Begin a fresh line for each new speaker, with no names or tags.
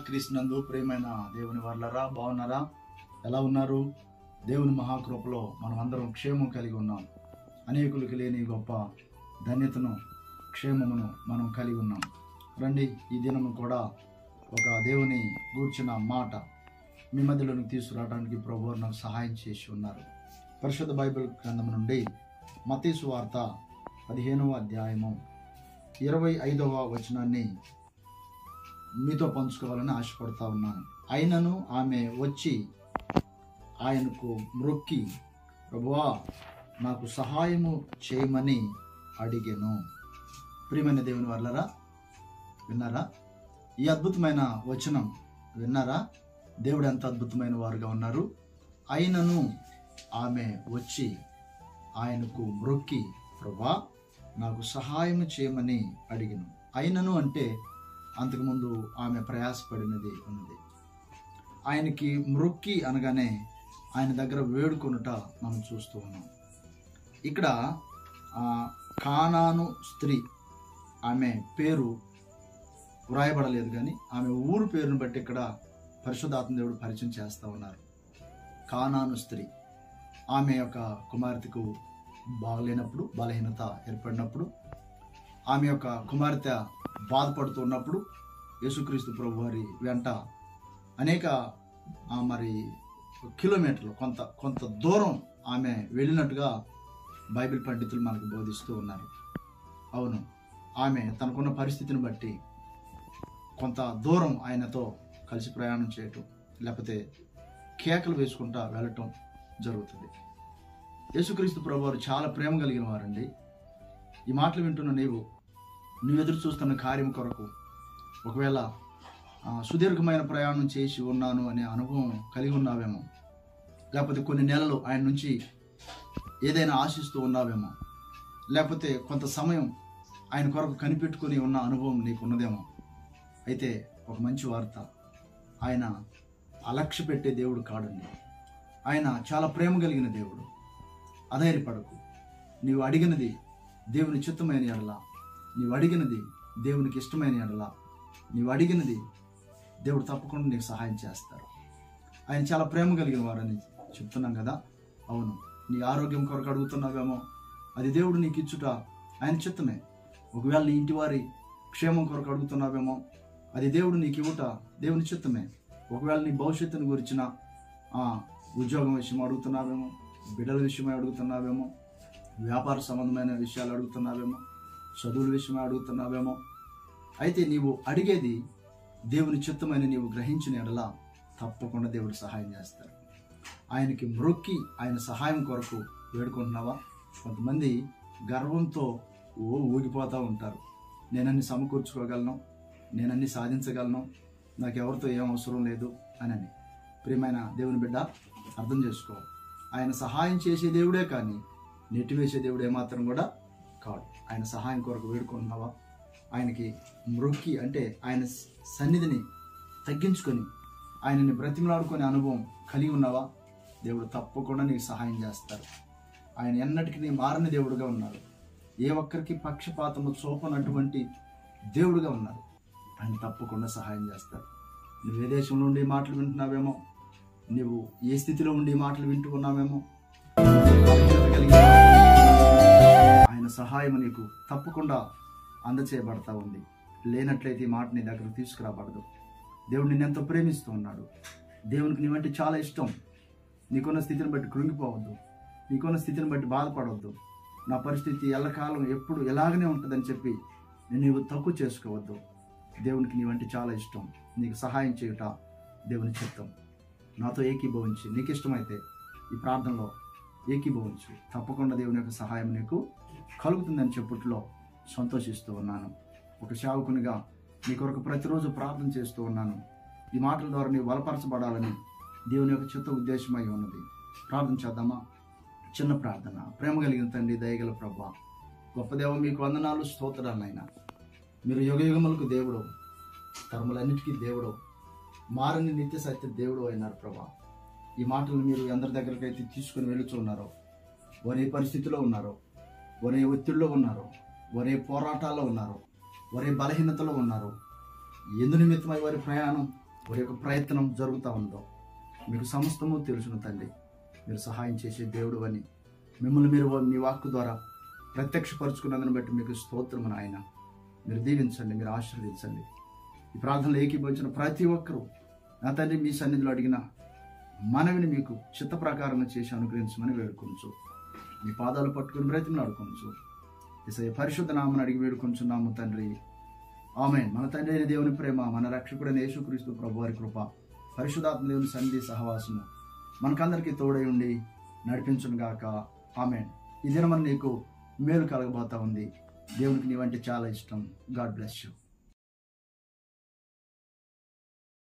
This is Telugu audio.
క్రీస్తునందు ప్రియమైన దేవుని వర్లరా, బాగున్నారా? ఎలా ఉన్నారు? దేవుని మహాకృపలో మనం అందరం క్షేమం కలిగి ఉన్నాం. అనేకులకు లేని గొప్ప ధన్యతను, క్షేమమును మనం కలిగి ఉన్నాం. రండి, ఈ దినము కూడా ఒక దేవుని గూర్చిన మాట మీ మధ్యలోకి తీసుకురావడానికి ప్రభువు నాకు సహాయం చేసి ఉన్నారు. పరిశుద్ధ బైబిల్ గ్రంథం నుండి మత్తయి సువార్త 15వ అధ్యాయము 25వ వచనాన్ని మీతో పంచుకోవాలని ఆశపడతా ఉన్నాను. అయినను ఆమె వచ్చి ఆయనకు మ్రొక్కి, ప్రభువా నాకు సహాయము చేయమని అడిగెను. ప్రియమైన దేవుని వర్లరా, విన్నారా? ఈ అద్భుతమైన వచనం విన్నారా? దేవుడు ఎంత అద్భుతమైన వారుగా ఉన్నారు. అయినను ఆమె వచ్చి ఆయనకు మ్రొక్కి, ప్రభువా నాకు సహాయం చేయమని అడిగెను. అయినను అంటే అంతకుముందు ఆమె ప్రయాసపడినది ఉన్నది. ఆయనకి మ్రొక్కి అనగానే ఆయన దగ్గర వేడుకొనుట మనం చూస్తూ ఉన్నాం. ఇక్కడ కానాను స్త్రీ, ఆమె పేరు వ్రాయబడలేదు, కానీ ఆమె ఊరు పేరును బట్టి ఇక్కడ పరిశుద్ధాత్మ దేవుడు పరిచయం చేస్తూ ఉన్నారు. కానాను స్త్రీ, ఆమె యొక్క కుమార్తెకు బాగలేనప్పుడు, బలహీనత ఏర్పడినప్పుడు, ఆమె యొక్క కుమార్తె బాధపడుతున్నప్పుడు యేసుక్రీస్తు ప్రభు వారి వెంట అనేక కిలోమీటర్లు, కొంత దూరం ఆమె వెళ్ళినట్టుగా బైబిల్ పండితులు మనకు బోధిస్తూ ఉన్నారు. అవును, ఆమె తనకున్న పరిస్థితిని బట్టి కొంత దూరం ఆయనతో కలిసి ప్రయాణం చేయటం, లేకపోతే కేకలు వేసుకుంటా వెళ్ళటం జరుగుతుంది. యేసుక్రీస్తు ప్రభు వారు చాలా ప్రేమ కలిగిన వారండి. ఈ మాటలు వింటున్న నువ్వు ఎదురు చూస్తున్న కార్యం కొరకు ఒకవేళ సుదీర్ఘమైన ప్రయాణం చేసి ఉన్నాను అనే అనుభవం కలిగి ఉన్నావేమో, లేకపోతే కొన్ని నెలలు ఆయన నుంచి ఏదైనా ఆశిస్తూ ఉన్నావేమో, లేకపోతే కొంత సమయం ఆయన కొరకు కనిపెట్టుకుని ఉన్న అనుభవం నీకు ఉన్నదేమో. అయితే ఒక మంచి వార్త, ఆయన అలక్ష్య పెట్టే దేవుడు కాడండి. ఆయన చాలా ప్రేమ కలిగిన దేవుడు. అధైర్యపడకు. నీవు అడిగినది దేవుని చిత్తమైన ఎడల, నీవు అడిగినది దేవునికి ఇష్టమైన ఎడల, నీవు అడిగినది దేవుడు తప్పకుండా నీకు సహాయం చేస్తారు. ఆయన చాలా ప్రేమ కలిగిన వారని చెప్తున్నాం కదా. అవును, నీ ఆరోగ్యం కొరకు అడుగుతున్నావేమో, అది దేవుడు నీకు ఇచ్చుట ఆయన చిత్తమే. ఒకవేళ నీ ఇంటి వారి క్షేమం కొరకు అడుగుతున్నావేమో, అది దేవుడు నీకు ఇవ్వట దేవుని చిత్తమే. ఒకవేళ నీ భవిష్యత్తును గురించిన ఉద్యోగం విషయం అడుగుతున్నావేమో, బిడ్డల విషయమై అడుగుతున్నావేమో, వ్యాపార సంబంధమైన విషయాలు అడుగుతున్నావేమో, చదువుల విషయమై అడుగుతున్నావేమో, అయితే నీవు అడిగేది దేవుని చిత్తమైన నీవు గ్రహించిన ఎడల తప్పకుండా దేవుడు సహాయం చేస్తారు. ఆయనకి మ్రొక్కి ఆయన సహాయం కొరకు వేడుకుంటున్నావా? కొంతమంది గర్వంతో ఊగిపోతూ ఉంటారు. నేనన్ని సమకూర్చుకోగలను, నేనన్ని సాధించగలను, నాకెవరితో ఏం అవసరం లేదు అని. ప్రియమైన దేవుని బిడ్డ, అర్థం చేసుకో, ఆయన సహాయం చేసే దేవుడే కానీ నెట్టివేసే దేవుడు ఏమాత్రం కూడా కాడు. ఆయన సహాయం కొరకు వేడుకుంటున్నావా? ఆయనకి మ్రొక్కి అంటే ఆయన సన్నిధిని తగ్గించుకొని ఆయనని బ్రతిమలాడుకునే అనుభవం కలిగి ఉన్నావా? దేవుడు తప్పకుండా నీకు సహాయం చేస్తారు. ఆయన ఎన్నటికీ మారని దేవుడుగా ఉన్నారు. ఏ ఒక్కరికి పక్షపాతము చూపనటువంటి దేవుడుగా ఉన్నారు. ఆయన తప్పకుండా సహాయం చేస్తారు. నువ్వు ఏ దేశంలో ఉండి మాటలు వింటున్నావేమో, నువ్వు ఏ స్థితిలో ఉండి మాటలు వింటూ ఉన్నావేమో, ఆయన సహాయం నీకు తప్పకుండా అందచేయబడతా ఉంది. లేనట్లయితే ఈ మాట నీ దగ్గర తీసుకురాబడదు. దేవుడు నిన్నెంతో ప్రేమిస్తూ ఉన్నాడు. దేవునికి నీవంటే చాలా ఇష్టం. నీకున్న స్థితిని బట్టి కృంగిపోవద్దు, నీకున్న స్థితిని బట్టి బాధపడవద్దు. నా పరిస్థితి ఎల్లకాలం ఎప్పుడు ఎలాగనే ఉంటుందని చెప్పి నీవు తక్కువ చేసుకోవద్దు. దేవునికి నీవంటే చాలా ఇష్టం. నీకు సహాయం చేయుట దేవుని చిత్తం. నాతో ఏకీభవించి, నీకు ఇష్టమైతే ఈ ప్రార్థనలో ఏకీభవించు. తప్పకుండా దేవుని యొక్క సహాయం నీకు కలుగుతుందని చెప్పుట్లో సంతోషిస్తూ ఉన్నాను. ఒక సేవకునిగా నీ కొరకు ప్రతిరోజు ప్రార్థన చేస్తూ ఉన్నాను. ఈ మాటల ద్వారా నీవు బలపరచబడాలని దేవుని యొక్క చిత్త ఉద్దేశమై ఉన్నది. ప్రార్థన చేద్దామా? చిన్న ప్రార్థన. ప్రేమ కలిగిన తండ్రి, దయగల ప్రభువా, గొప్ప దేవ, మీకు వందనాలు, స్తోత్రాలైనా. మీరు యుగయుగములకు దేవుడు, తరములన్నిటికీ దేవుడు, మారని నిత్య సత్య దేవుడు అయినారు ప్రభా. ఈ మాటలు మీరు అందరి దగ్గరకైతే తీసుకుని వెళుతున్నారో, వారు ఏ పరిస్థితిలో ఉన్నారో, వారు ఏ ఒత్తిడిలో ఉన్నారో, వారు ఏ పోరాటాల్లో ఉన్నారో, వారు ఏ బలహీనతలో ఉన్నారో, ఎందు నిమిత్తమై వారి ప్రయాణం వారి యొక్క ప్రయత్నం జరుగుతూ ఉందో మీకు సమస్తము తెలుసును తండ్రి. మీరు సహాయం చేసే దేవుడు అని మిమ్మల్ని మీరు మీ వాక్కు ద్వారా ప్రత్యక్షపరుచుకున్నందుని బట్టి మీకు స్తోత్రము నాయన. మీరు దీవించండి, మీరు ఆశీర్వదించండి. ఈ ప్రార్థనలు ఏకీభవించిన ప్రతి ఒక్కరూ నా తండ్రి మీ సన్నిధిలో అడిగిన మనవిని మీకు చిత్త ప్రకారం చేసి అనుగ్రహించమని వేడుకొంచు. మీ పాదాలు పట్టుకుని బ్రతిమలు ఆడుకోవచ్చు. యేసయ్య పరిశుద్ధ నామమున అడిగి వేడుకొంచున్నాము తండ్రి. ఆమేన్. మన తండ్రి అయిన దేవుని ప్రేమ, మన రక్షకుడైన యేసుక్రీస్తు ప్రభువారి కృప, పరిశుద్ధాత్మ దేవుని సన్నిధి సహవాసము మనకందరికీ తోడై ఉండి నడిపించును గాక. ఆమేన్. ఈ దినమని నీకు మేలు కలగబోతా ఉంది. దేవునికి నీవంటే చాలా ఇష్టం. God bless you.